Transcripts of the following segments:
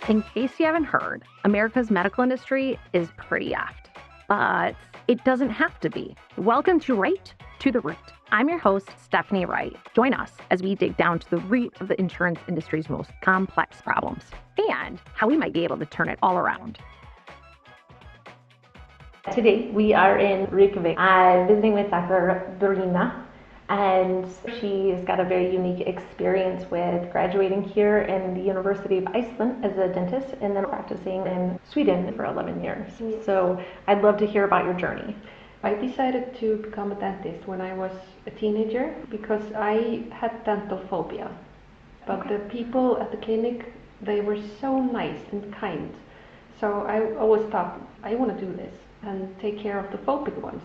In case you haven't heard, America's medical industry is pretty aft, but it doesn't have to be. Welcome to Wright to the Root. I'm your host, Stephanie Wright. Join us as we dig down to the root of the insurance industry's most complex problems and how we might be able to turn it all around. Today, we are in Reykjavík. I'm visiting with Dr. Brynja, and she's got a very unique experience with graduating here in the University of Iceland as a dentist and then practicing in Sweden for 11 years. So I'd love to hear about your journey. I decided to become a dentist when I was a teenager because I had dental phobia. But the people at the clinic, they were so nice and kind. So I always thought, I want to do this and take care of the phobic ones.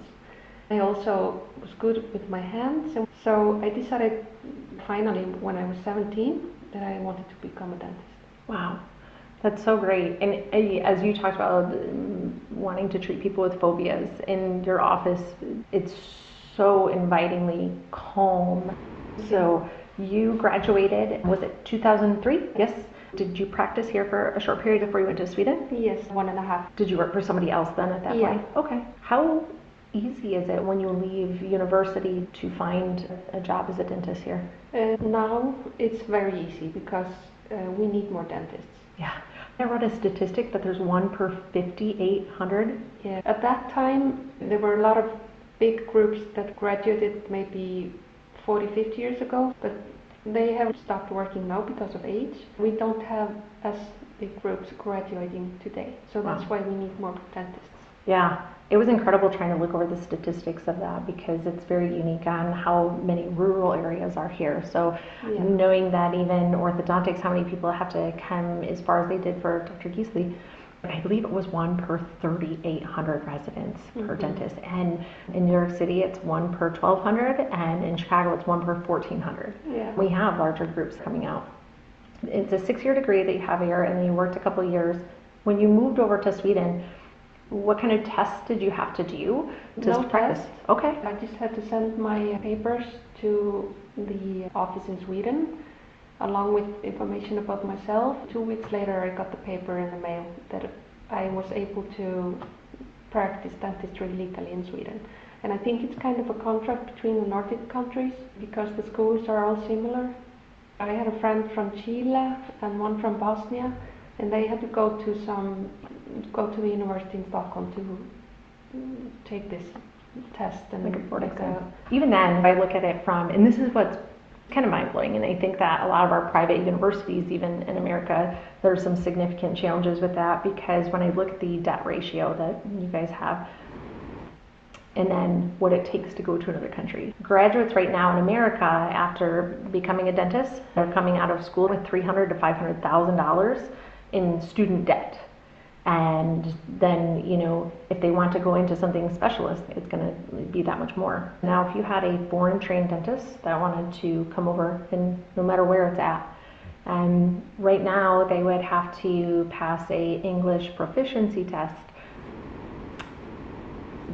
I also was good with my hands, so I decided finally when I was 17 that I wanted to become a dentist. Wow, that's so great. And as you talked about wanting to treat people with phobias, in your office, it's so invitingly calm. So you graduated, was it 2003? Yes. Did you practice here for a short period before you went to Sweden? Yes, 1.5. Did you work for somebody else then at that point? Okay. How easy is it when you leave university to find a job as a dentist here? Now it's very easy because we need more dentists. Yeah. I read a statistic that there's one per 5,800. Yeah. At that time, there were a lot of big groups that graduated maybe 40, 50 years ago, but they have stopped working now because of age. We don't have as big groups graduating today, so that's why we need more dentists. Yeah, it was incredible trying to look over the statistics of that because it's very unique on how many rural areas are here. So knowing that even orthodontics, how many people have to come as far as they did for Dr. Geesley, I believe it was one per 3,800 residents per dentist. And in New York City, it's one per 1,200, and in Chicago, it's one per 1,400. Yeah. We have larger groups coming out. It's a 6-year degree that you have here, and then you worked a couple of years. When you moved over to Sweden, what kind of tests did you have to do to practice? Tests. Okay. I just had to send my papers to the office in Sweden, along with information about myself. 2 weeks later, I got the paper in the mail that I was able to practice dentistry legally in Sweden. And I think it's kind of a contract between the Nordic countries because the schools are all similar. I had a friend from Chile and one from Bosnia, and they had to go to the university in Stockholm to take this test and like a board exam. Even then, I look at it from, and this is what's kind of mind-blowing, and I think that a lot of our private universities, even in America, there's some significant challenges with that because when I look at the debt ratio that you guys have and then what it takes to go to another country. Graduates right now in America, after becoming a dentist, they're coming out of school with $300,000 to $500,000 in student debt. And then, if they want to go into something specialist, it's going to be that much more. Now, if you had a foreign trained dentist that wanted to come over, and no matter where it's at, and right now they would have to pass a English proficiency test.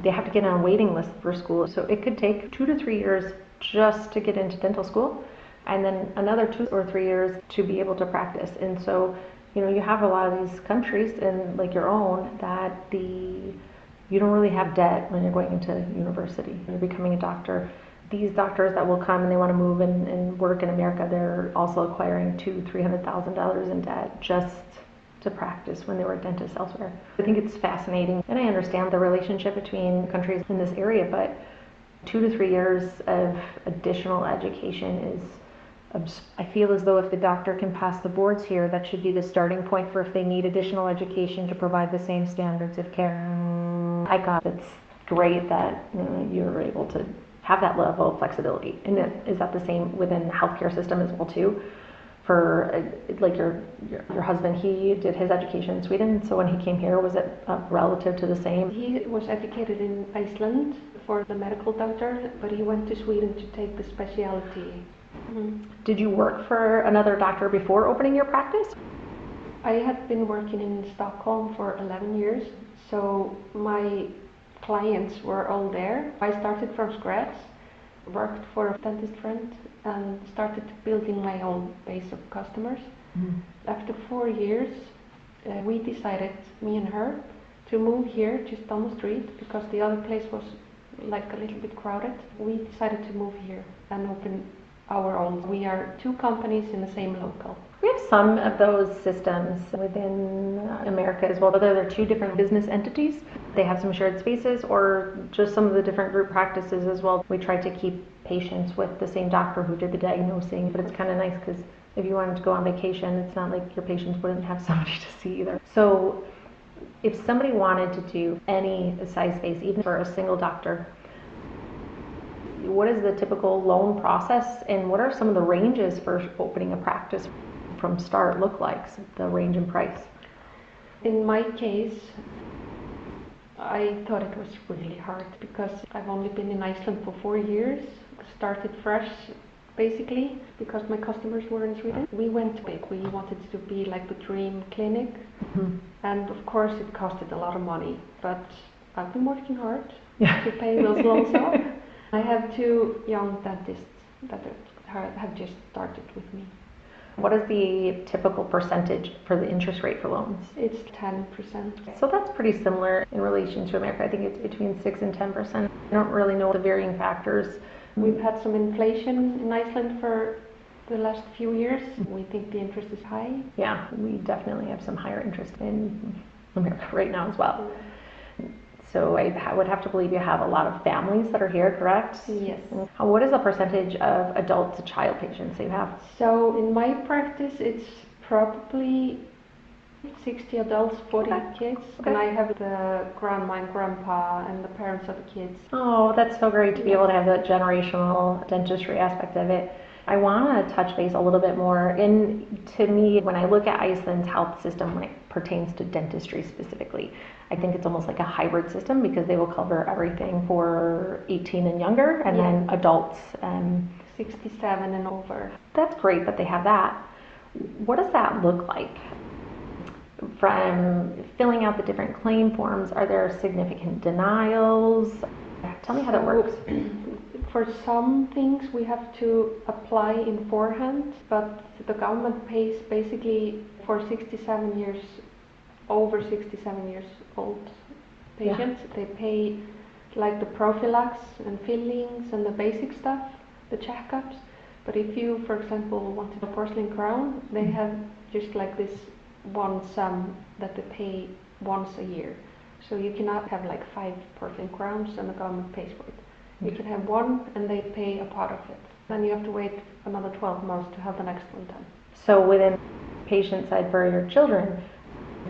They have to get on a waiting list for school. So it could take 2 to 3 years just to get into dental school, and then another 2 or 3 years to be able to practice. And so you have a lot of these countries, and like your own, that you don't really have debt when you're going into university. You're becoming a doctor. These doctors that will come and they want to move and work in America, they're also acquiring $200,000 to $300,000 in debt just to practice when they were dentists elsewhere. I think it's fascinating, and I understand the relationship between countries in this area, but 2 to 3 years of additional education is, I feel as though if the doctor can pass the boards here, that should be the starting point for if they need additional education to provide the same standards of care. I thought it's great that you're able to have that level of flexibility. And is that the same within the healthcare system as well too? For like your husband, he did his education in Sweden, so when he came here, was it relative to the same? He was educated in Iceland for the medical doctor, but he went to Sweden to take the specialty. Did you work for another doctor before opening your practice? I had been working in Stockholm for 11 years, so my clients were all there. I started from scratch, worked for a dentist friend, and started building my own base of customers. After 4 years, we decided, me and her, to move here just down the street because the other place was like a little bit crowded. We decided to move here and open our own. We are two companies in the same local. We have some of those systems within America as well, whether they're two different business entities. They have some shared spaces or just some of the different group practices as well. We try to keep patients with the same doctor who did the diagnosing, but it's kind of nice because if you wanted to go on vacation, it's not like your patients wouldn't have somebody to see either. So if somebody wanted to do any size space, even for a single doctor, what is the typical loan process and what are some of the ranges for opening a practice from start look like, the range in price? In my case, I thought it was really hard because I've only been in Iceland for 4 years, started fresh basically because my customers were in Sweden. We went big, we wanted to be like the dream clinic, and of course it costed a lot of money, but I've been working hard to pay those loans off. I have 2 young dentists that have just started with me. What is the typical percentage for the interest rate for loans? It's 10%. So that's pretty similar in relation to America. I think it's between 6 and 10%. I don't really know the varying factors. We've had some inflation in Iceland for the last few years. We think the interest is high. Yeah, we definitely have some higher interest in America right now as well. So I would have to believe you have a lot of families that are here, correct? Yes. What is the percentage of adult to child patients that you have? So in my practice, it's probably 60 adults, 40 kids. Okay. And I have the grandma and grandpa and the parents of the kids. Oh, that's so great to be able to have that generational dentistry aspect of it. I want to touch base a little bit more. And to me, when I look at Iceland's health system when it pertains to dentistry specifically, I think it's almost like a hybrid system because they will cover everything for 18 and younger and then adults. 67 and over. That's great that they have that. What does that look like? From filling out the different claim forms, are there significant denials? Tell me how that works. For some things we have to apply in forehand, but the government pays basically for 67 years, over 67 years old patients. They pay like the prophylax and fillings and the basic stuff, the checkups. But if you, for example, wanted a porcelain crown, they have just like this one sum that they pay once a year. So you cannot have like 5 porcelain crowns and the government pays for it. You can have one and they pay a part of it. Then you have to wait another 12 months to have the next one done. So within patient side for your children,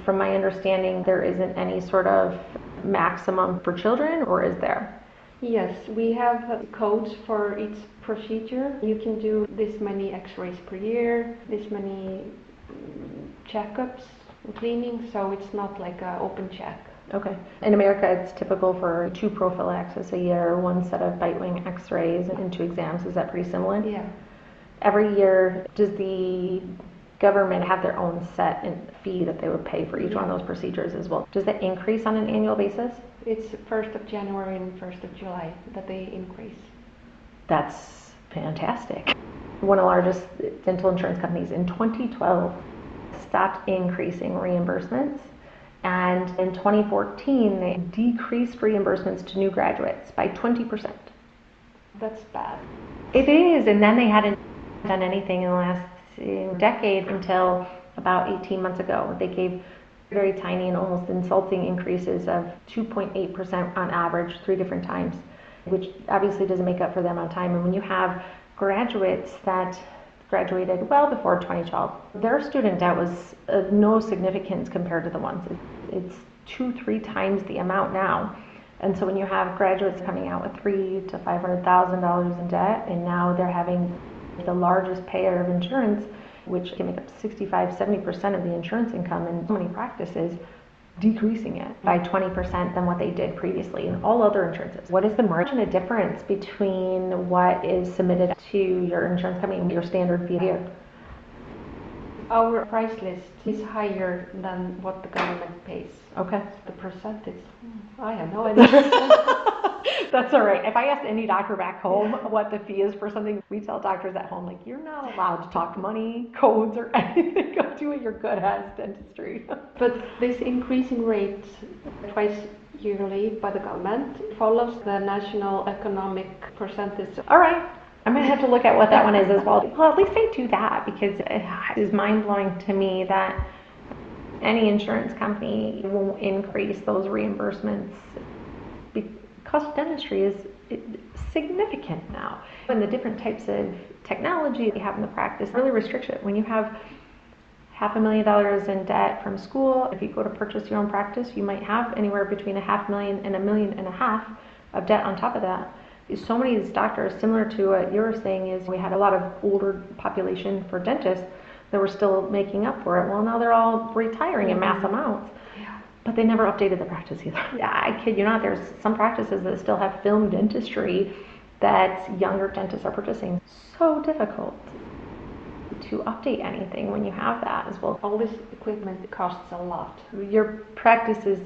from my understanding, there isn't any sort of maximum for children, or is there? Yes, we have codes for each procedure. You can do this many x-rays per year, this many checkups and cleaning, so it's not like an open check. Okay. In America, it's typical for 2 prophylaxis a year, 1 set of bite wing x-rays, and 2 exams. Is that pretty similar? Yeah. Every year, does the government have their own set fee that they would pay for each one of those procedures as well? Does that increase on an annual basis? It's 1st of January and 1st of July that they increase. That's fantastic. One of the largest dental insurance companies in 2012 stopped increasing reimbursements, and in 2014 they decreased reimbursements to new graduates by 20%. That's bad. It is, and then they hadn't done anything in the last decade until about 18 months ago. They gave very tiny and almost insulting increases of 2.8% on average 3 different times, which obviously doesn't make up for the amount of time. And when you have graduates that graduated well before 2012, their student debt was of no significance compared to the ones. It's 2-3 times the amount now. And so when you have graduates coming out with $300,000 to $500,000 in debt, and now they're having the largest payer of insurance, which can make up 65-70% of the insurance income in so many practices, decreasing it by 20% than what they did previously in all other insurances. What is the margin of difference between what is submitted to your insurance company and your standard fee here? Our price list is higher than what the government pays. Okay. The percentage, I have no idea. That's all right. If I asked any doctor back home what the fee is for something, we tell doctors at home, like, you're not allowed to talk money, codes, or anything. Go do what you're good at, dentistry. But this increasing rate twice yearly by the government follows the national economic percentage. All right. I'm going to have to look at what that one is as well. Well, at least they do that, because it is mind-blowing to me that any insurance company will increase those reimbursements, because dentistry is significant now. And the different types of technology you have in the practice really restricts it. When you have $500,000 in debt from school, if you go to purchase your own practice, you might have anywhere between $500,000 and $1.5 million of debt on top of that. So many of these doctors, similar to what you were saying, is we had a lot of older population for dentists that were still making up for it. Well, now they're all retiring in mass amounts. Yeah. But they never updated the practice either. I kid you not, there's some practices that still have film dentistry that younger dentists are purchasing. So difficult to update anything when you have that as well. All this equipment costs a lot. Your practice is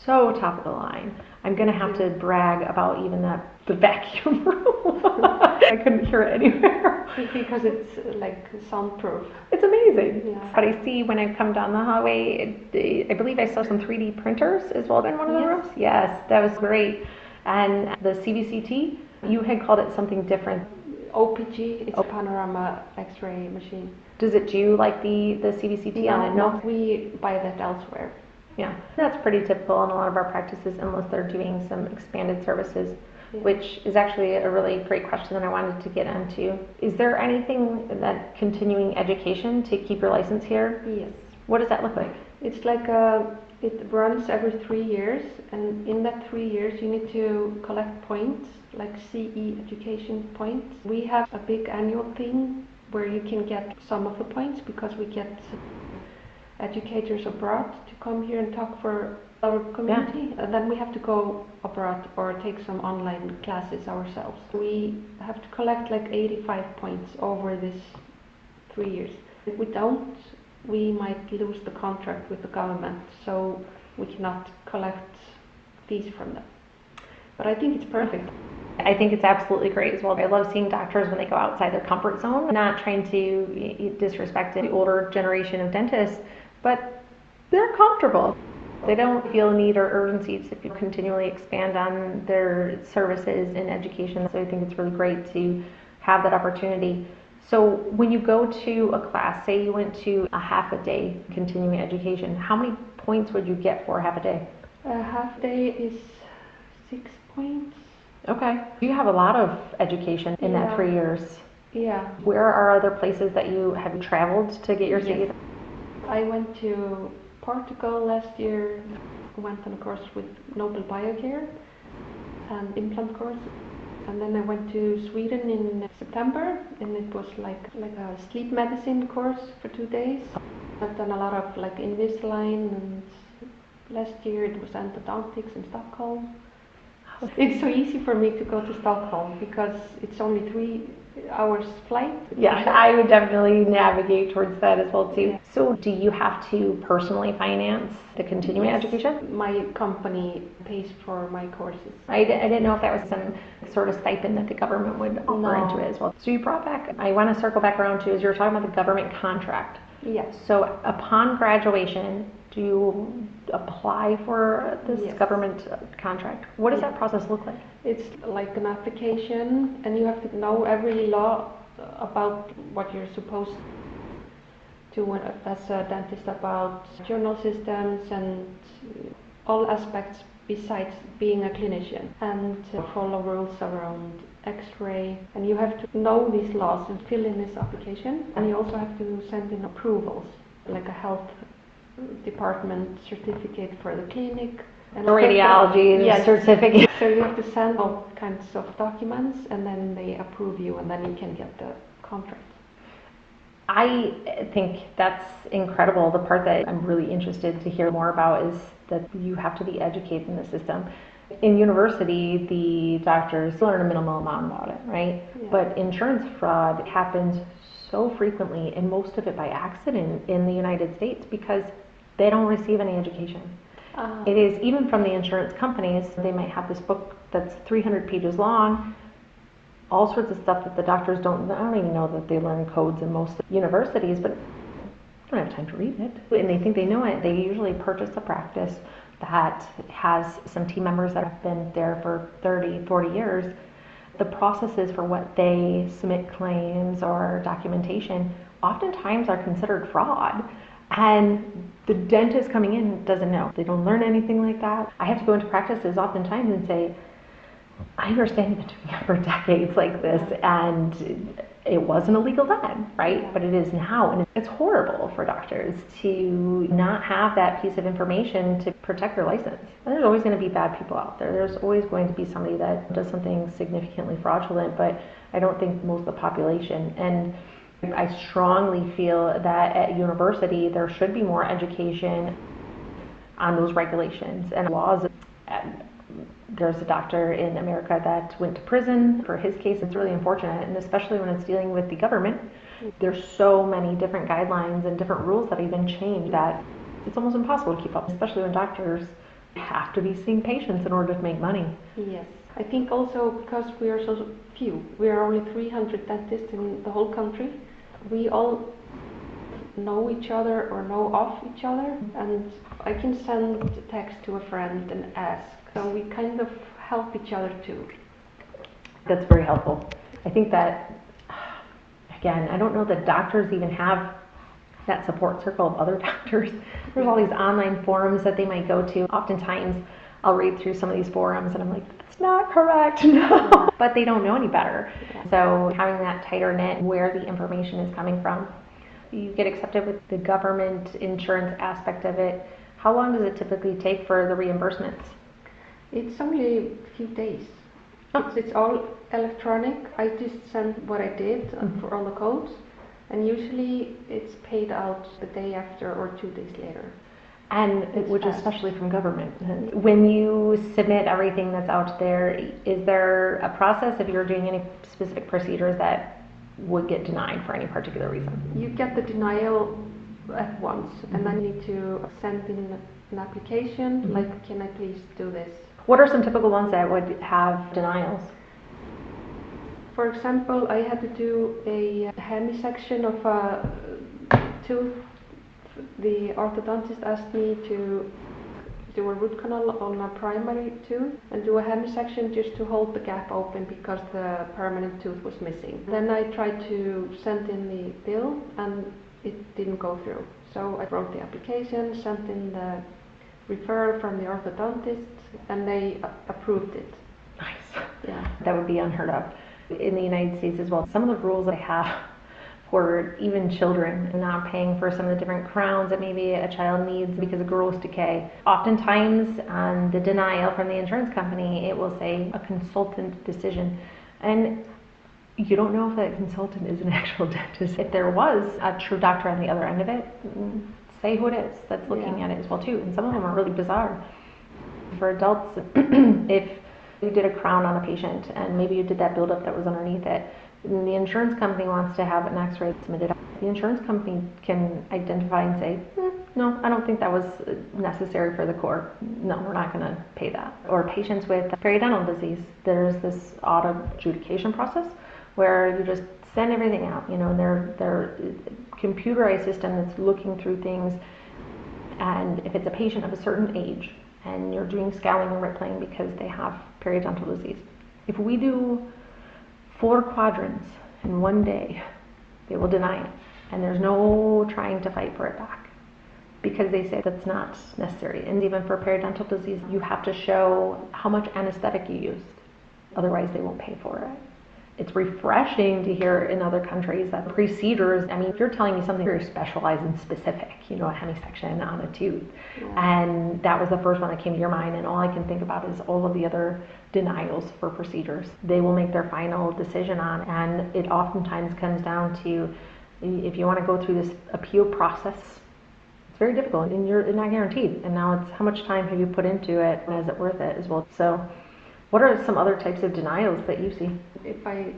so top of the line. I'm going to have to brag about even the vacuum room. I couldn't hear it anywhere. Because it's like soundproof. It's amazing. Yeah. But I see when I come down the hallway, I believe I saw some 3D printers as well in one of the rooms. Yes, that was great. And the CBCT, you had called it something different. OPG, it's a panorama X-ray machine. Does it do like the CBCT on it? No, we buy that elsewhere. Yeah, that's pretty typical in a lot of our practices, unless they're doing some expanded services, which is actually a really great question that I wanted to get into. Is there anything that continuing education to keep your license here? Yes. What does that look like? It's like it runs every 3 years, and in that 3 years you need to collect points, like CE education points. We have a big annual thing where you can get some of the points, because we get educators abroad to come here and talk for our community. And then we have to go abroad or take some online classes ourselves. We have to collect like 85 points over this 3 years. If we don't, we might lose the contract with the government, so we cannot collect fees from them. But I think it's perfect. I think it's absolutely great as well. I love seeing doctors when they go outside their comfort zone, not trying to disrespect the older generation of dentists, but they're comfortable. They don't feel a need or urgency to continually expand on their services and education. So I think it's really great to have that opportunity. So when you go to a class, say you went to a half a day continuing education, how many points would you get for a half a day? A half day is 6 points. Okay. You have a lot of education in that 3 years. Yeah. Where are other places that you have traveled to get your CE? I went to Portugal last year. Went on a course with Nobel Biocare and implant course. And then I went to Sweden in September, and it was like a sleep medicine course for 2 days. I've done a lot of like Invisalign, and last year it was endodontics in Stockholm. It's so easy for me to go to Stockholm because it's only 3 hours flight. Yeah, I would definitely navigate towards that as well too. Yeah. So do you have to personally finance the continuing education? My company pays for my courses. I didn't know if that was some sort of stipend that the government would offer into it as well. So you brought back, I want to circle back around to, is you're talking about the government contract. Yes. So upon graduation, do you apply for this government contract? What does that process look like? It's like an application, and you have to know every law about what you're supposed to as a dentist, about journal systems and all aspects besides being a clinician, and follow rules around X-ray. And you have to know these laws and fill in this application, and you also have to send in approvals, like a health department certificate for the clinic, and radiology certificate. So you have to send all kinds of documents, and then they approve you, and then you can get the contract. I think that's incredible. The part that I'm really interested to hear more about is that you have to be educated in the system. In university, the doctors learn a minimal amount about it, right? Yeah. But insurance fraud happens so frequently, and most of it by accident in the United States, because they don't receive any education. It is, even from the insurance companies, they might have this book that's 300 pages long, all sorts of stuff that the doctors I don't even know that they learn codes in most universities, but they don't have time to read it. And they think they know it. They usually purchase a practice that has some team members that have been there for 30, 40 years. The processes for what they submit claims or documentation oftentimes are considered fraud. And the dentist coming in doesn't know. They don't learn anything like that. I have to go into practices oftentimes and say, I understand you've been doing it for decades like this, and it wasn't illegal then, right? But it is now, and it's horrible for doctors to not have that piece of information to protect their license. And there's always going to be bad people out there. There's always going to be somebody that does something significantly fraudulent, but I don't think most of the population. And I strongly feel that at university there should be more education on those regulations and laws. There's a doctor in America that went to prison for his case. It's really unfortunate, and especially when it's dealing with the government. There's so many different guidelines and different rules that have been changed that it's almost impossible to keep up, especially when doctors have to be seeing patients in order to make money. Yes. I think also because we are so few, we are only 300 dentists in the whole country, we all know each other or know of each other, and I can send a text to a friend and ask. So we kind of help each other too. That's very helpful. I think that, again, I don't know that doctors even have that support circle of other doctors. There's all these online forums that they might go to. Oftentimes I'll read through some of these forums and I'm like, that's not correct, no. But they don't know any better. So having that tighter knit where the information is coming from. You get accepted with the government insurance aspect of it. How long does it typically take for the reimbursements? It's only a few days. It's all electronic. I just send what I did for all the codes, and usually it's paid out the day after or 2 days later. And which is especially from government. When you submit everything that's out there, is there a process if you're doing any specific procedures that would get denied for any particular reason? You get the denial at once, and then you need to send in an application, like, can I please do this? What are some typical ones that would have denials? For example, I had to do a hemisection of a tooth. The orthodontist asked me to do a root canal on a primary tooth and do a hemisection just to hold the gap open because the permanent tooth was missing. Then I tried to send in the bill and it didn't go through. So I wrote the application, sent in the referral from the orthodontist, and they approved it. Nice. Yeah. That would be unheard of in the United States as well. Some of the rules they have for even children not paying for some of the different crowns that maybe a child needs because of gross decay. Oftentimes on the denial from the insurance company, it will say a consultant decision. And you don't know if that consultant is an actual dentist. If there was a true doctor on the other end of it, say who it is that's looking at it as well too. And some of them are really bizarre. For adults, if you did a crown on a patient and maybe you did that buildup that was underneath it, and the insurance company wants to have an x-ray submitted, the insurance company can identify and say, no, I don't think that was necessary for the core. No, we're not going to pay that. Or patients with periodontal disease, there's this auto adjudication process where you just send everything out, and their computerized system that's looking through things. And if it's a patient of a certain age and you're doing scaling and rippling because they have periodontal disease, if we do 4 quadrants in one day, they will deny it. And there's no trying to fight for it back because they say that's not necessary. And even for periodontal disease, you have to show how much anesthetic you used. Otherwise, they won't pay for it. It's refreshing to hear in other countries that procedures, if you're telling me something very specialized and specific, a hemisection on a tooth, and that was the first one that came to your mind, and all I can think about is all of the other denials for procedures they will make their final decision on. And it oftentimes comes down to, if you want to go through this appeal process, it's very difficult and you're not guaranteed. And now it's how much time have you put into it and is it worth it as well. So what are some other types of denials that you see? If I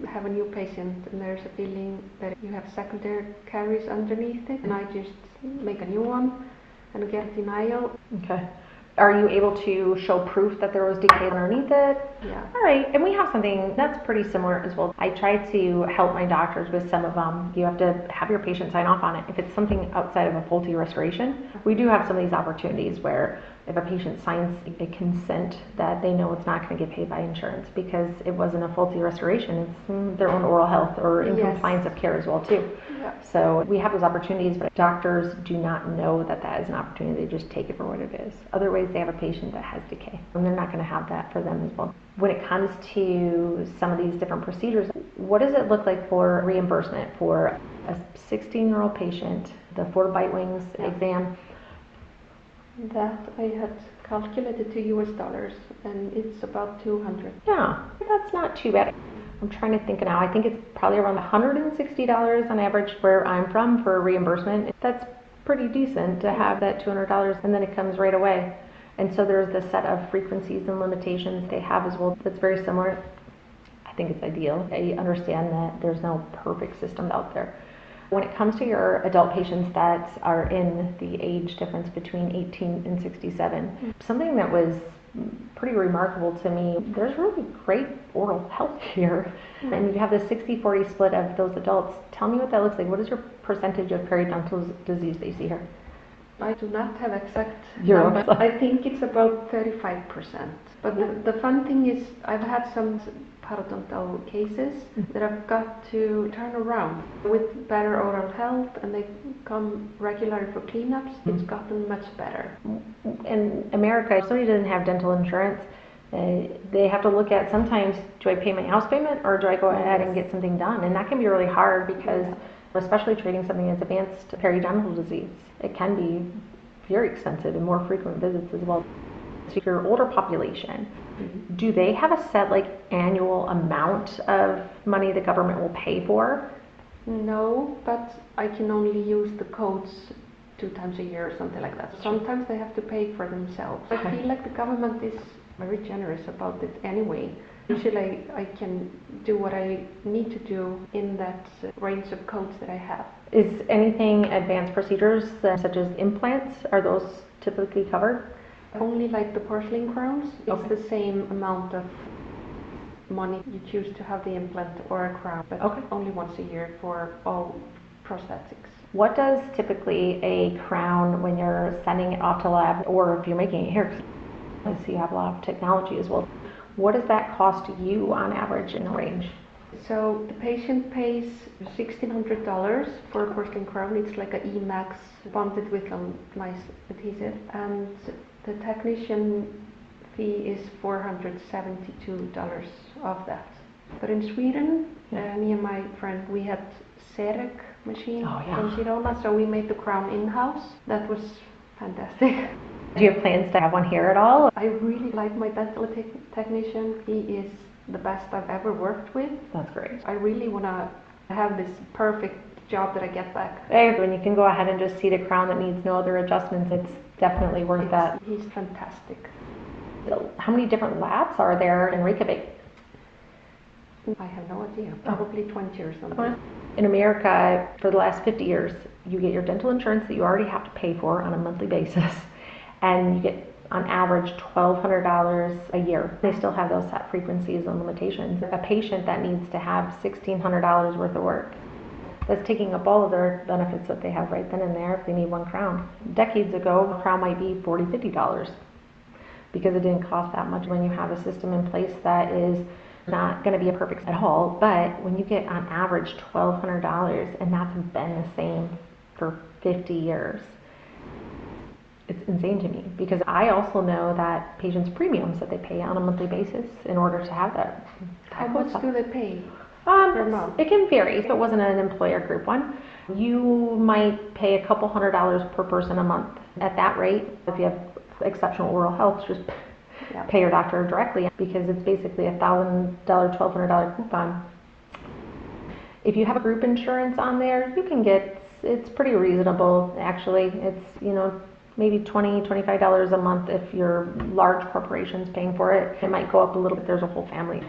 have a new patient and there's a feeling that you have secondary caries underneath it, and I just make a new one, and get denial. Okay. Are you able to show proof that there was decay underneath it? Yeah. All right, and we have something that's pretty similar as well. I try to help my doctors with some of them. You have to have your patient sign off on it. If it's something outside of a faulty restoration, we do have some of these opportunities where if a patient signs a consent that they know it's not going to get paid by insurance because it wasn't a faulty restoration, it's their own oral health or in compliance of care as well too. Yeah. So we have those opportunities, but doctors do not know that that is an opportunity. They just take it for what it is. Other ways, they have a patient that has decay, and they're not going to have that for them as well. When it comes to some of these different procedures, what does it look like for reimbursement for a 16-year-old patient, the 4 bite wings exam? That I had calculated to US dollars, and it's about 200. Yeah, that's not too bad. I'm trying to think now. I think it's probably around $160 on average where I'm from for reimbursement. That's pretty decent to have that $200, and then it comes right away. And so there's the set of frequencies and limitations they have as well that's very similar. I think it's ideal. I understand that there's no perfect system out there. When it comes to your adult patients that are in the age difference between 18 and 67, something that was pretty remarkable to me, there's really great oral health here. And you have the 60-40 split of those adults. Tell me what that looks like. What is your percentage of periodontal disease that you see here? I do not have exact Europe. numbers. I think it's about 35%. But the fun thing is I've had some periodontal cases that I've got to turn around with better oral health, and they come regularly for cleanups. It's gotten much better. In America, if somebody doesn't have dental insurance, they have to look at sometimes, do I pay my house payment or do I go ahead and get something done? And that can be really hard because especially treating something as advanced periodontal disease, it can be very expensive and more frequent visits as well. So your older population, do they have a set annual amount of money the government will pay for? No, but I can only use the codes 2 times a year or something like that. Sometimes they have to pay for themselves. I feel like the government is very generous about it anyway. Usually I can do what I need to do in that range of codes that I have. Is anything advanced procedures such as implants, are those typically covered? Only like the porcelain crowns. It's the same amount of money you choose to have the implant or a crown, but only once a year for all prosthetics. What does typically a crown, when you're sending it off to lab, or if you're making it here, I see you have a lot of technology as well, what does that cost you on average in a range? So the patient pays $1,600 for a porcelain crown. It's like an Emax bonded with a nice adhesive, and the technician fee is $472 of that. But in Sweden, me and my friend, we had CEREC machine from Girona, so we made the crown in-house. That was fantastic. Do you have plans to have one here at all? I really like my dental technician. He is the best I've ever worked with. That's great. I really want to have this perfect job that I get back. Hey, when you can go ahead and just see the crown that needs no other adjustments, it's definitely worth that. He's fantastic. How many different labs are there in Reykjavík? I have no idea. Probably 20 or something. In America, for the last 50 years, you get your dental insurance that you already have to pay for on a monthly basis, and you get on average $1,200 a year. They still have those set frequencies and limitations. A patient that needs to have $1,600 worth of work, that's taking up all of their benefits that they have right then and there if they need one crown. Decades ago, a crown might be $40, $50 because it didn't cost that much. When you have a system in place that is not going to be a perfect at all, but when you get on average $1,200, and that's been the same for 50 years, it's insane to me, because I also know that patients' premiums that they pay on a monthly basis in order to have that. How much do they pay per month? It can vary. If it wasn't an employer group one, you might pay a couple $100s per person a month. At that rate, if you have exceptional oral health, just pay your doctor directly, because it's basically a $1,000, $1,200 coupon. If you have a group insurance on there, you can get, it's pretty reasonable actually. It's, maybe $20, $25 a month if your large corporation's paying for it. It might go up a little bit. There's a whole family.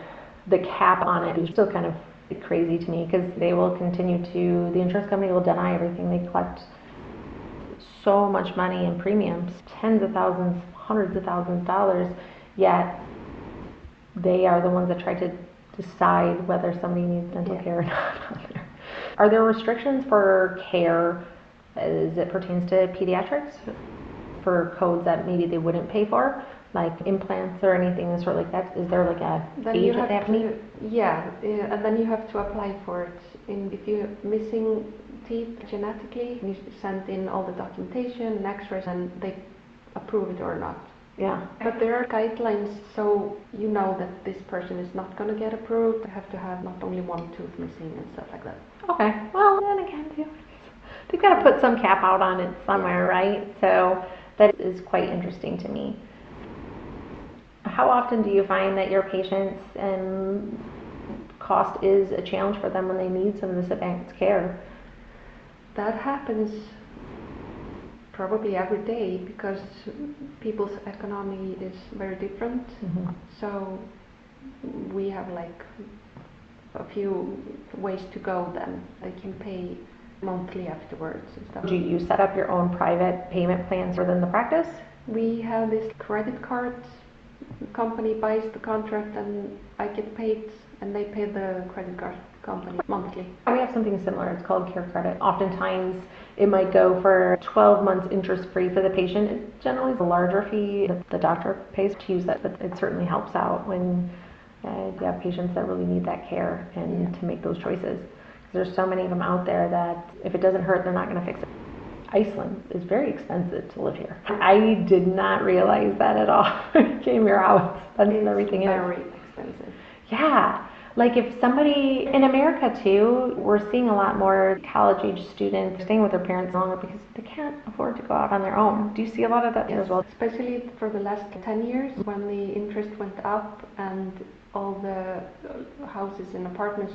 The cap on it is still kind of crazy to me, because they will continue to, the insurance company will deny everything they collect. so much money in premiums, tens of thousands, hundreds of thousands of dollars, yet they are the ones that try to decide whether somebody needs dental care or not. Are there restrictions for care as it pertains to pediatrics for codes that maybe they wouldn't pay for, like implants or anything sort of like that? Is there like a age that they have to meet? Yeah, and then you have to apply for it. If you're missing teeth genetically, you send in all the documentation and x-rays and they approve it or not. Yeah. But there are guidelines, so you know that this person is not going to get approved. They have to have not only one tooth missing and stuff like that. Okay. Well, then again, too, they've got to put some cap out on it somewhere, right? So that is quite interesting to me. How often do you find that your patients and cost is a challenge for them when they need some of this advanced care? That happens probably every day because people's economy is very different. Mm-hmm. So we have like a few ways to go then. They can pay monthly afterwards and stuff. Do you set up your own private payment plans within the practice? We have this credit card. The company buys the contract and I get paid and they pay the credit card company monthly. We have something similar. It's called Care Credit. Oftentimes it might go for 12 months interest-free for the patient. It generally is a larger fee that the doctor pays to use that, but it certainly helps out when you have patients that really need that care and to make those choices. There's so many of them out there that if it doesn't hurt, they're not going to fix it. Iceland is very expensive to live here. I did not realize that at all. I came here, how expensive everything is. Very expensive. Yeah. Like if somebody, in America too, we're seeing a lot more college-age students staying with their parents longer because they can't afford to go out on their own. Do you see a lot of that as well? Especially for the last 10 years when the interest went up and all the houses and apartments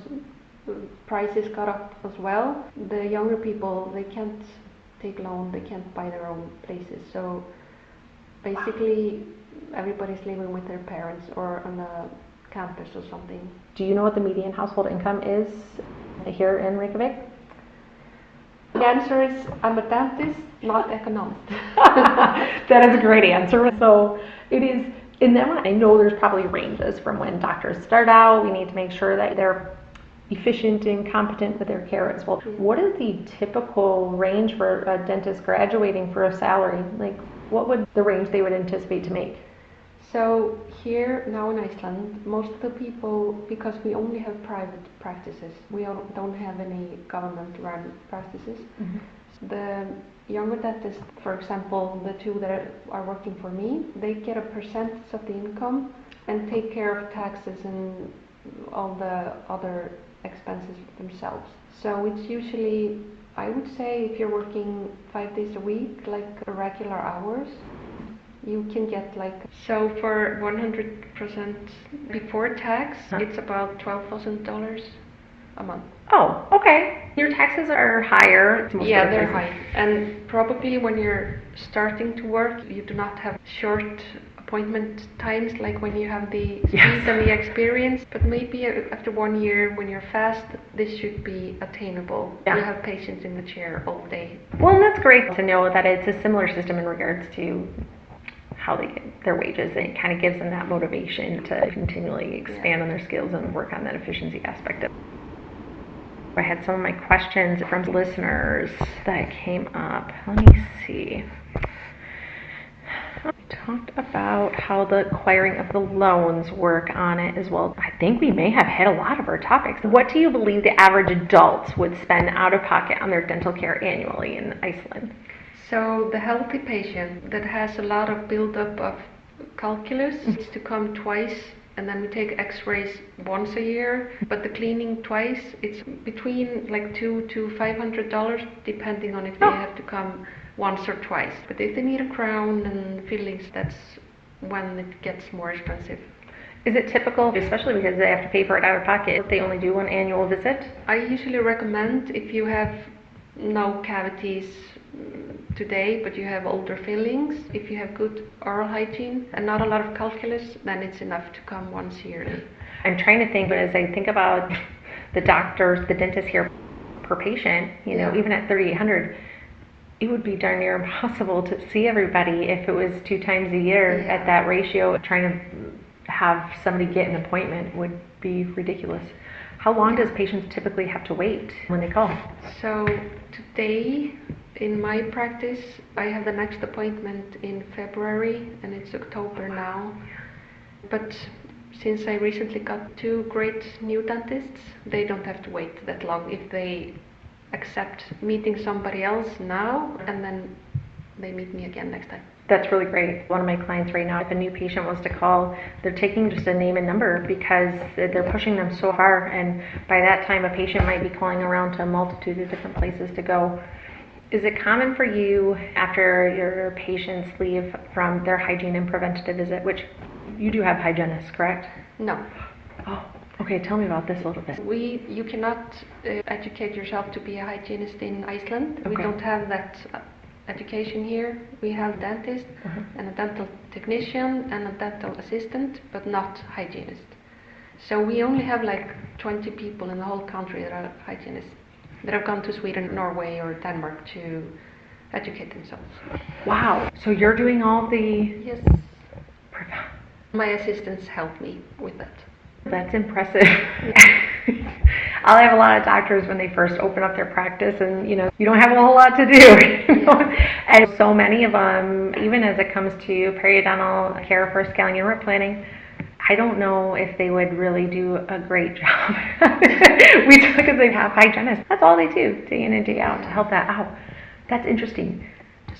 prices got up as well. The younger people, they can't take loan, they can't buy their own places. So basically everybody's living with their parents or on a campus or something. Do you know what the median household income is here in Reykjavík? The answer is I'm a dentist, not economist. That is a great answer. So it is, in that one I know there's probably ranges from when doctors start out. We need to make sure that they're efficient and competent with their care as well. What is the typical range for a dentist graduating for a salary? Like what would the range they would anticipate to make? So here now in Iceland, most of the people, because we only have private practices, we don't have any government-run practices. Mm-hmm. The younger dentists, for example, the two that are working for me, they get a percentage of the income and take care of taxes and all the other expenses themselves. So it's usually, I would say, if you're working 5 days a week, like regular hours, you can get like, so for 100% before tax, it's about $12,000 a month. Oh, okay. Your taxes are higher. Yeah, they're high. And probably when you're starting to work, you do not have short appointment times like when you have the speed and the experience. But maybe after 1 year, when you're fast, this should be attainable. Yeah. You have patients in the chair all day. Well, and that's great to know that it's a similar system in regards to how they get their wages. It kind of gives them that motivation to continually expand on their skills and work on that efficiency aspect of it. I had some of my questions from listeners that came up. Let me see. We talked about how the acquiring of the loans work on it as well. I think we may have hit a lot of our topics. What do you believe the average adult would spend out of pocket on their dental care annually in Iceland? So the healthy patient that has a lot of buildup of calculus needs to come twice, and then we take x-rays once a year, but the cleaning twice, it's between like $200 to $500 depending on if they have to come once or twice. But if they need a crown and fillings, that's when it gets more expensive. Is it typical, especially because they have to pay for it out of pocket, if they only do one annual visit? I usually recommend if you have no cavities today, but you have older fillings, if you have good oral hygiene and not a lot of calculus, then it's enough to come once yearly. I'm trying to think, but as I think about the doctors, the dentists here per patient, you know, even at $3,800, It would be darn near impossible to see everybody if it was 2 times a year Yeah. at that ratio. Trying to have somebody get an appointment would be ridiculous. How long does patients typically have to wait when they call? So today, in my practice, I have the next appointment in February, and it's October now. But since I recently got 2 great new dentists, they don't have to wait that long if they accept meeting somebody else now, and then they meet me again next time. That's really great. One of my clients right now, if a new patient wants to call, they're taking just a name and number because they're pushing them so far, and by that time a patient might be calling around to a multitude of different places to go. Is it common for you after your patients leave from their hygiene and preventative visit, which you do have hygienists, correct? No. Oh, okay, tell me about this a little bit. You cannot educate yourself to be a hygienist in Iceland. We Okay. don't have that education here. We have a dentist and a dental technician and a dental assistant, but not hygienist. So we only have like 20 people in the whole country that are hygienists, that have gone to Sweden, Norway, or Denmark to educate themselves. Wow, so you're doing all the... Yes. My assistants help me with that. That's impressive. I'll have a lot of doctors when they first open up their practice, and you don't have a whole lot to do. And so many of them, even as it comes to periodontal care for scaling and root planning, I don't know if they would really do a great job. Because they have hygienists. That's all they do, day in and day out, to help that out. That's interesting.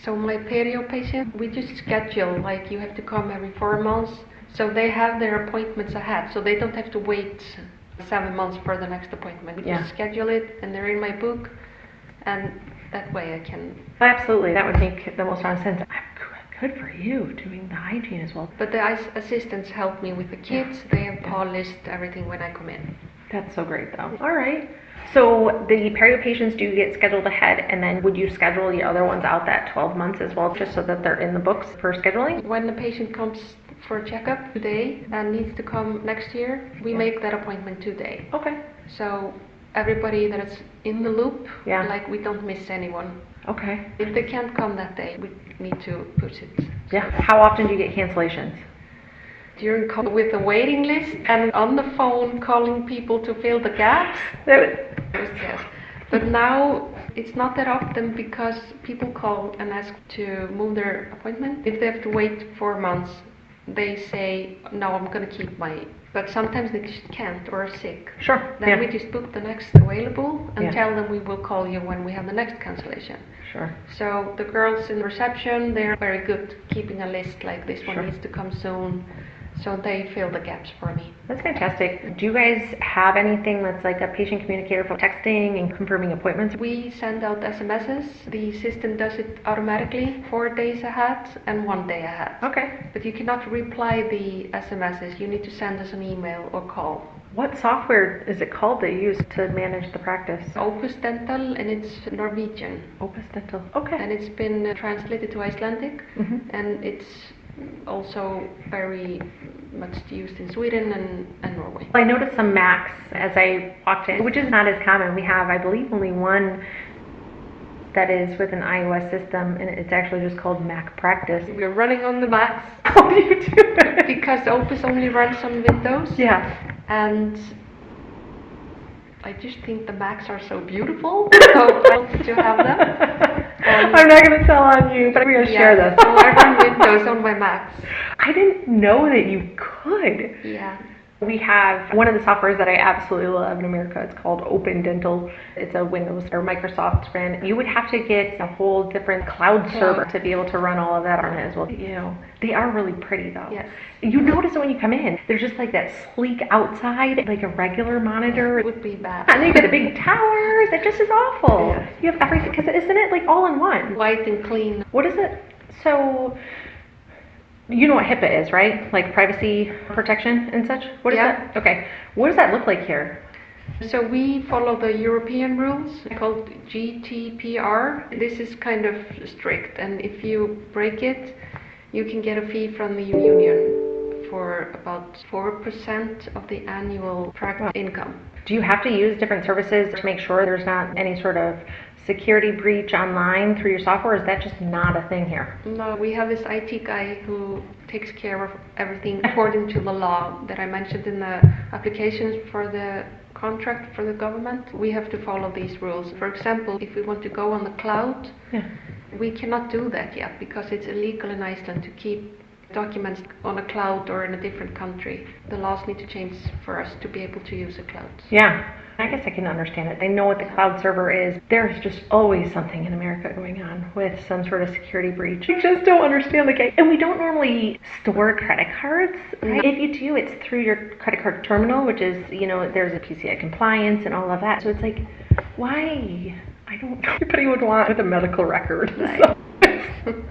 So my perio patient, we just schedule, like you have to come every 4 months. So they have their appointments ahead, so they don't have to wait 7 months for the next appointment. We just schedule it, and they're in my book, and that way I can... Absolutely, that would make the most honest sense. Good for you, doing the hygiene as well. But the assistants help me with the kids. They have polished everything when I come in. That's so great, though. All right. So the perio patients do get scheduled ahead, and then would you schedule the other ones out that 12 months as well, just so that they're in the books for scheduling? When the patient comes for a checkup today and needs to come next year, we make that appointment today. Okay. So everybody that is in the loop, Yeah. like we don't miss anyone. Okay. If they can't come that day, we need to push it. Yeah. How often do you get cancellations? During with the waiting list and on the phone calling people to fill the gaps. Yes. But now it's not that often because people call and ask to move their appointment. If they have to wait 4 months, they say, no, I'm going to keep my... But sometimes they just can't or are sick. Sure. Then we just book the next available and tell them we will call you when we have the next cancellation. Sure. So the girls in reception, they're very good keeping a list like this one needs to come soon. So they fill the gaps for me. That's fantastic. Do you guys have anything that's like a patient communicator for texting and confirming appointments? We send out SMSs. The system does it automatically 4 days ahead and 1 day ahead. Okay. But you cannot reply the SMSs. You need to send us an email or call. What software is it called that you use to manage the practice? Opus Dental, and it's Norwegian. Opus Dental. Okay. And it's been translated to Icelandic, and it's also very much used in Sweden and Norway. I noticed some Macs as I walked in, which is not as common. We have, I believe, only one that is with an iOS system, and it's actually just called Mac Practice. We're running on the Macs. How do you do it? Because Opus only runs on Windows. Yeah. And I just think the Macs are so beautiful, so I wanted to have them. I'm not going to tell on you, but I'm going to share this. So I run Windows on my Macs. I didn't know that you could. Yeah. We have one of the softwares that I absolutely love in America. It's called Open Dental. It's a Windows or Microsoft brand. You would have to get a whole different cloud server to be able to run all of that on it as well. They are really pretty though. Yes. You notice it when you come in. There's just like that sleek outside, like a regular monitor. It would be bad. And then you get the big towers. It just is awful. Yeah. You have everything, because isn't it like all in one? White and clean. What is it? So... You know what HIPAA is, right? Like privacy protection and such? What is that? Okay. What does that look like here? So we follow the European rules called GDPR. This is kind of strict, and if you break it, you can get a fee from the union for about 4% of the annual practice income. Do you have to use different services to make sure there's not any sort of security breach online through your software? Or is that just not a thing here? No, we have this IT guy who takes care of everything according to the law that I mentioned in the applications for the contract for the government. We have to follow these rules. For example, if we want to go on the cloud, we cannot do that yet because it's illegal in Iceland to keep documents on a cloud or in a different country. The laws need to change for us to be able to use a cloud. Yeah, I guess I can understand it. They know what the cloud server is. There's just always something in America going on with some sort of security breach. I just don't understand the game. And we don't normally store credit cards, right? No. If you do, it's through your credit card terminal, which is, there's a PCI compliance and all of that. So it's like, why? I don't know. Everybody would want with a medical record. Right. So.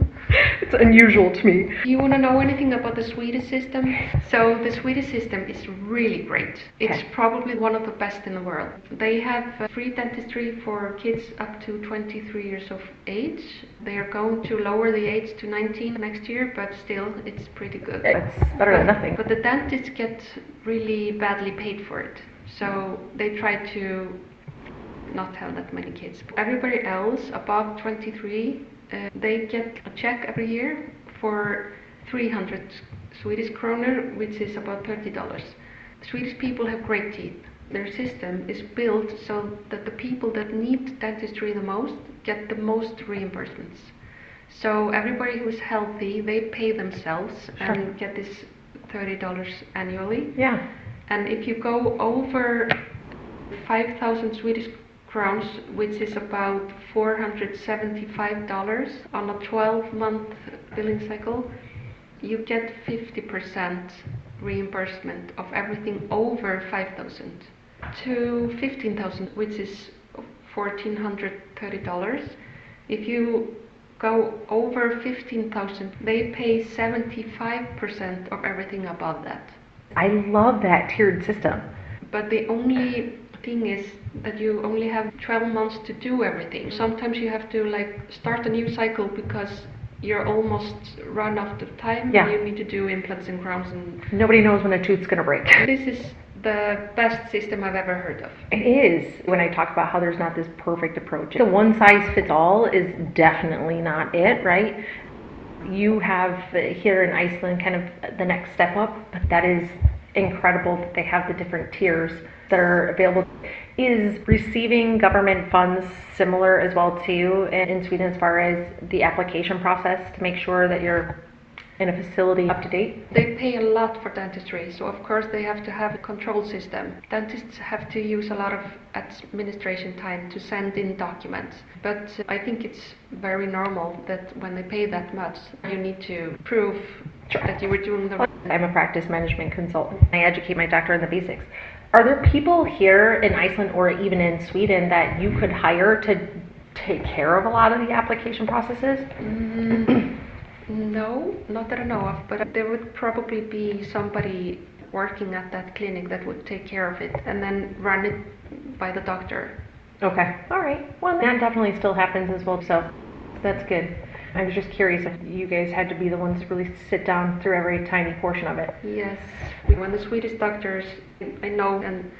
It's unusual to me. You want to know anything about the Swedish system? So the Swedish system is really great. It's probably one of the best in the world. They have free dentistry for kids up to 23 years of age. They are going to lower the age to 19 next year, but still it's pretty good. It's better than nothing. But the dentists get really badly paid for it. So they try to not have that many kids. Everybody else above 23, they get a check every year for 300 Swedish kroner, which is about $30. Swedish people have great teeth. Their system is built so that the people that need dentistry the most get the most reimbursements. So everybody who is healthy, they pay themselves and get this $30 annually. Yeah. And if you go over 5,000 Swedish crowns, which is about $475 on a 12-month billing cycle, you get 50% reimbursement of everything over 5,000 to 15,000, which is $1,430. If you go over 15,000, they pay 75% of everything above that. I love that tiered system. But the only thing is that you only have 12 months to do everything. Sometimes you have to start a new cycle because you're almost run out of time. Yeah. And you need to do implants and crowns, and nobody knows when a tooth's gonna break. This is the best system I've ever heard of. It is. When I talk about how there's not this perfect approach, the one size fits all is definitely not it, right? You have here in Iceland kind of the next step up, but that is incredible that they have the different tiers that are available. Is receiving government funds similar as well too in Sweden as far as the application process to make sure that you're in a facility up to date? They pay a lot for dentistry, so of course they have to have a control system. Dentists have to use a lot of administration time to send in documents, but I think it's very normal that when they pay that much, you need to prove that you were doing the right thing. I'm a practice management consultant. I educate my doctor in the basics. Are there people here in Iceland or even in Sweden that you could hire to take care of a lot of the application processes? No, not that I know of, but there would probably be somebody working at that clinic that would take care of it and then run it by the doctor. Okay, all right. Well, that definitely still happens as well, so that's good. I was just curious if you guys had to be the ones to really sit down through every tiny portion of it. Yes, when the Swedish doctors, I know, and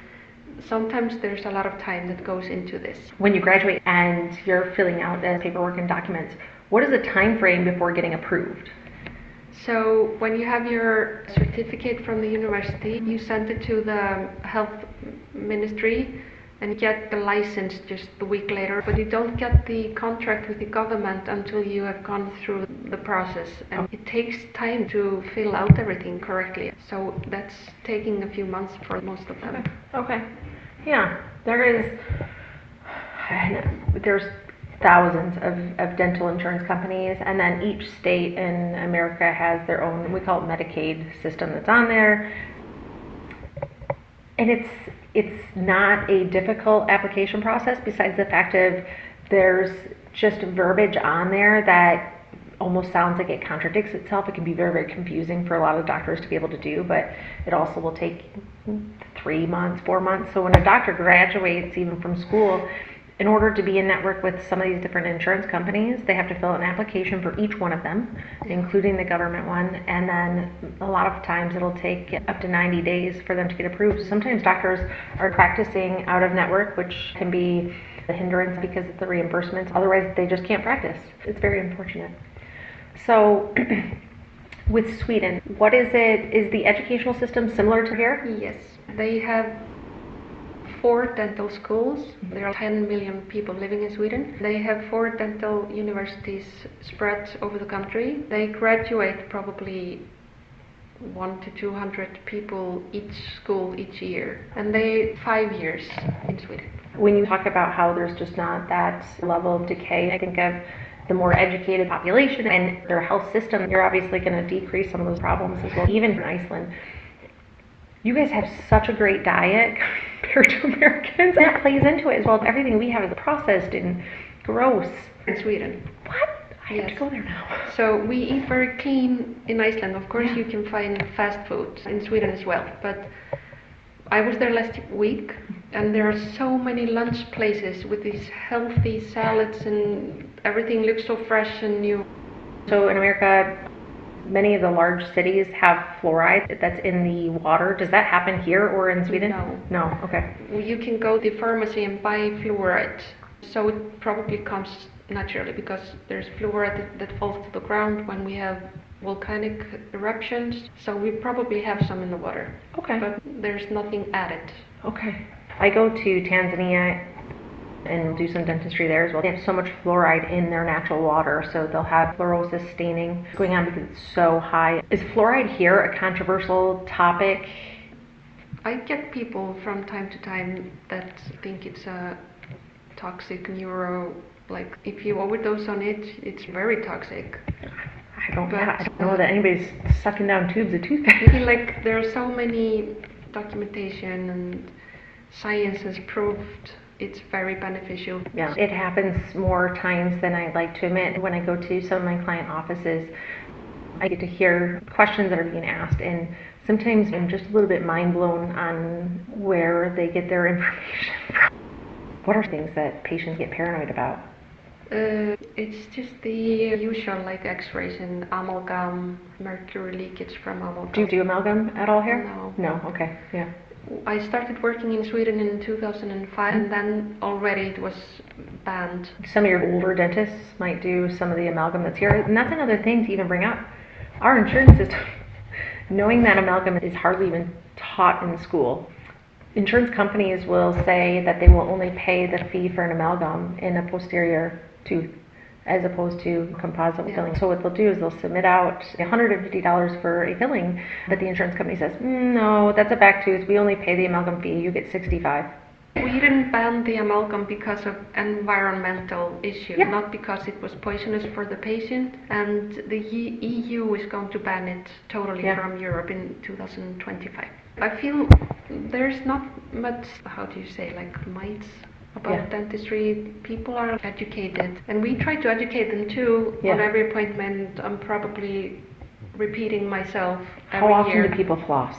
sometimes there's a lot of time that goes into this. When you graduate and you're filling out the paperwork and documents, what is the time frame before getting approved? So when you have your certificate from the university, you send it to the health ministry and get the license just a week later, but you don't get the contract with the government until you have gone through the process, and it takes time to fill out everything correctly, so that's taking a few months for most of them. Okay. Yeah, there's thousands of dental insurance companies, and then each state in America has their own, we call it Medicaid system that's on there, and it's not a difficult application process besides the fact of there's just verbiage on there that almost sounds like it contradicts itself. It can be very, very confusing for a lot of doctors to be able to do, but it also will take 3 months, 4 months. So when a doctor graduates even from school, in order to be in network with some of these different insurance companies, they have to fill out an application for each one of them, including the government one, and then a lot of times it'll take up to 90 days for them to get approved. Sometimes doctors are practicing out of network, which can be the hindrance because of the reimbursements. Otherwise, they just can't practice. It's very unfortunate. So, with Sweden, what is it? Is the educational system similar to here? Yes, they have 4 dental schools. There are 10 million people living in Sweden. They have 4 dental universities spread over the country. They graduate probably 100 to 200 people each school each year, and they 5 years in Sweden. When you talk about how there's just not that level of decay, I think of the more educated population and their health system, you're obviously going to decrease some of those problems as well. Even in Iceland, you guys have such a great diet compared to Americans. That plays into it as well. Everything we have is processed and gross. In Sweden. What? I have to go there now. So we eat very clean in Iceland. Of course, you can find fast food in Sweden as well. But I was there last week, and there are so many lunch places with these healthy salads, and everything looks so fresh and new. So in America, many of the large cities have fluoride that's in the water. Does that happen here or in Sweden? No. No, okay. You can go to the pharmacy and buy fluoride. So it probably comes naturally because there's fluoride that falls to the ground when we have volcanic eruptions. So we probably have some in the water. Okay. But there's nothing added. Okay. I go to Tanzania and do some dentistry there as well. They have so much fluoride in their natural water, so they'll have fluorosis staining going on because it's so high. Is fluoride here a controversial topic? I get people from time to time that think it's a toxic like if you overdose on it, it's very toxic. I don't know that anybody's sucking down tubes of toothpaste. Like there are so many documentation and science has proved it's very beneficial. Yeah, it happens more times than I'd like to admit. When I go to some of my client offices, I get to hear questions that are being asked, and sometimes I'm just a little bit mind blown on where they get their information from. What are things that patients get paranoid about? It's just the usual, like x-rays and amalgam, mercury leakage from amalgam. Do you do amalgam at all here? No. No, okay, yeah. I started working in Sweden in 2005, and then already it was banned. Some of your older dentists might do some of the amalgam that's here, and that's another thing to even bring up. Our insurance system, knowing that amalgam is hardly even taught in school. Insurance companies will say that they will only pay the fee for an amalgam in a posterior tooth as opposed to composite filling. So what they'll do is they'll submit out $150 for a filling, but the insurance company says, no, that's a back tooth, we only pay the amalgam fee, you get $65. We didn't ban the amalgam because of environmental issue, not because it was poisonous for the patient, and the EU is going to ban it totally from Europe in 2025. I feel there's not much, how do you say, like myths about dentistry. People are educated, and we try to educate them too. On every appointment, I'm probably repeating myself every How often year. do people floss?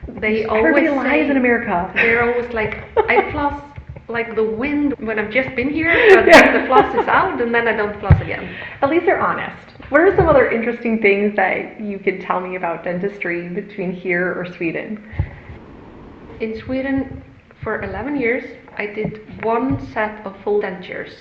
They Everybody always lies in America. They're always like, I floss like the wind when I've just been here, but then the floss is out, and then I don't floss again. At least they're honest. What are some other interesting things that you could tell me about dentistry between here or Sweden? In Sweden, for 11 years, I did one set of full dentures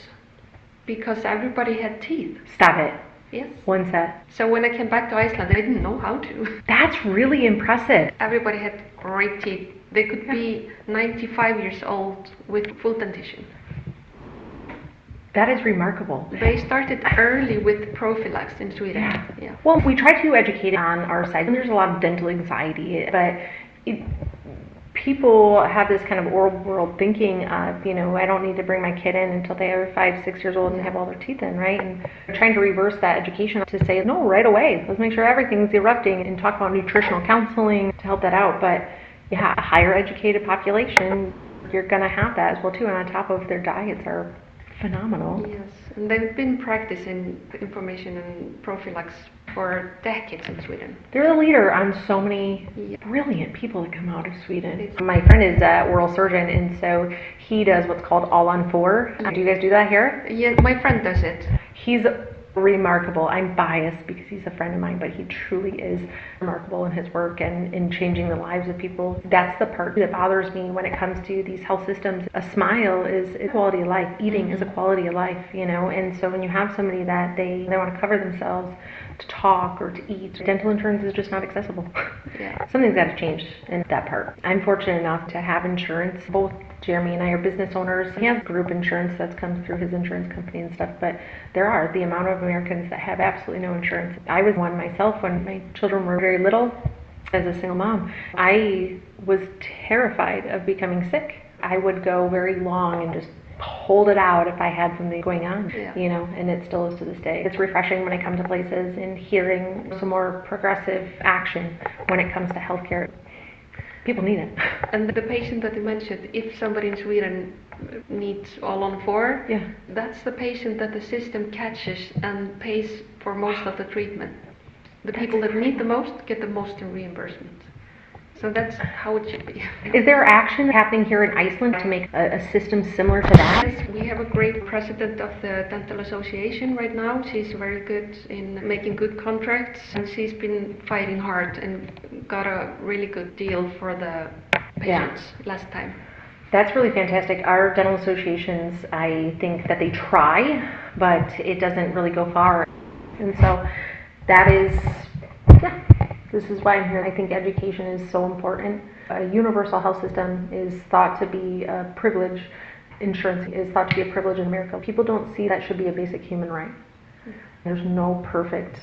because everybody had teeth. Stop it. Yes. One set. So when I came back to Iceland, I didn't know how to. That's really impressive. Everybody had great teeth. They could be 95 years old with full dentition. That is remarkable. They started early with prophylax in Sweden. Yeah. Well, we try to educate on our side, and there's a lot of dental anxiety, but people have this kind of old world thinking of, I don't need to bring my kid in until they are 5, 6 years old and have all their teeth in, right? And we're trying to reverse that education to say, no, right away. Let's make sure everything's erupting and talk about nutritional counseling to help that out. But yeah, a higher educated population, you're going to have that as well too. And on top of their diets are phenomenal. Yes, and they've been practicing information and prophylax for decades in Sweden. They're the leader on so many brilliant people that come out of Sweden. My friend is an oral surgeon, and so he does what's called all on four. Do you guys do that here? Yeah, my friend does it. He's remarkable. I'm biased because he's a friend of mine, but he truly is remarkable in his work and in changing the lives of people. That's the part that bothers me when it comes to these health systems. A smile is a quality of life. Eating is a quality of life, and so when you have somebody that they want to cover themselves to talk or to eat, dental insurance is just not accessible. Yeah. Something's got to change in that part. I'm fortunate enough to have insurance. Both Jeremy and I are business owners. He has group insurance that's come through his insurance company and stuff, but there are the amount of Americans that have absolutely no insurance. I was one myself when my children were very little. As a single mom, I was terrified of becoming sick. I would go very long and just hold it out if I had something going on, and it still is to this day. It's refreshing when I come to places and hearing some more progressive action when it comes to healthcare. People need it. And the patient that you mentioned, if somebody in Sweden needs all on four, that's the patient that the system catches and pays for most of the treatment. The people that need the most get the most in reimbursement. So that's how it should be. Is there action happening here in Iceland to make a system similar to that? Yes, we have a great president of the Dental Association right now. She's very good in making good contracts, and she's been fighting hard and got a really good deal for the patients last time. That's really fantastic. Our dental associations, I think that they try, but it doesn't really go far. And so that is, this is why I'm here. I think education is so important. A universal health system is thought to be a privilege. Insurance is thought to be a privilege in America. People don't see that should be a basic human right. There's no perfect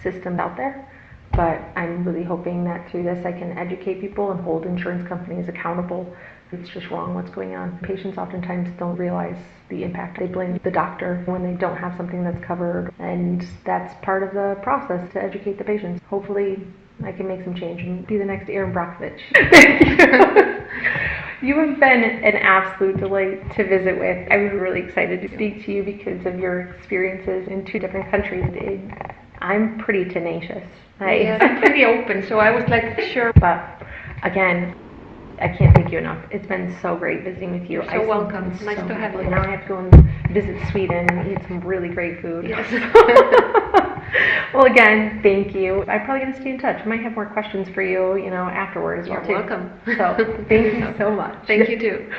system out there, but I'm really hoping that through this I can educate people and hold insurance companies accountable. It's just wrong what's going on. Patients oftentimes don't realize the impact. They blame the doctor when they don't have something that's covered, and that's part of the process to educate the patients. Hopefully I can make some change and be the next Erin Brockovich. You have been an absolute delight to visit with. I was really excited to speak to you because of your experiences in 2 different countries. I'm pretty tenacious. I'm pretty open, so I was like, sure. But again, I can't thank you enough. It's been so great visiting with you. You're so welcome. Nice to have you. Now I have to go and visit Sweden and eat some really great food. Yes. Well, again, thank you. I'm probably going to stay in touch. I might have more questions for you, afterwards. You're welcome. So thank you so much. Thank you too.